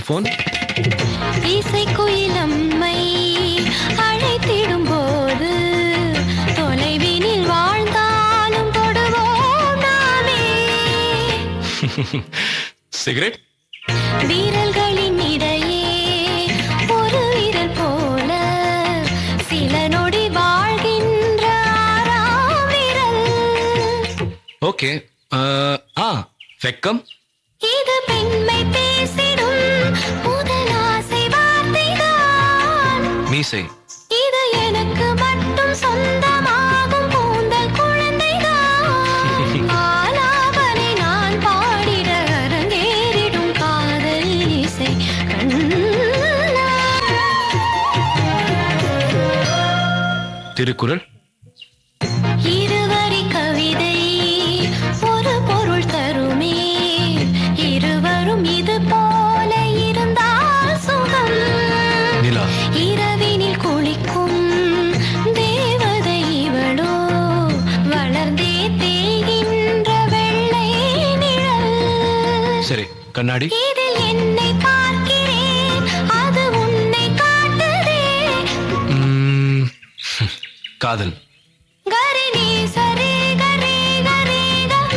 Cellphone இசைக்குயிலம்மை அழைத்திடும் போது தொலைவினில் வாழ்ந்தாலும் தொடுவோம் நாமே. சிகரெட் வீரல்களின் இடையே ஒரு விரல் போல சில நொடி வாழ்கின்ற ஆறாம் விரல். ஓகே வெக்கம் இது பெண்மை பேசிடும் முதல் ஆசை வார்த்தைதான். மீசை இது எனக்கு மட்டும் சொந்தமாகும் கூந்தல் குழந்தைதான். ஆலாபனை நான் பாடிட அரங்கேறிடும் காதல் இசை கண்ணா. திருக்குறள் இருவரி கவிதை ஒரு பொருள் தருமே. இருவரும் இது போல இருந்தால் சுகம். நிலா இரவினில் குளிக்கும் தேவதை இவளோ வளர்ந்தே தேய்கின்ற வெள்ளை நிழல். சரி கண்ணாடி இதில் என்னை பார்க்கிறேன் அது உன்னை காட்டுதே. காதல் கரினி சரி கரி கரி கம்.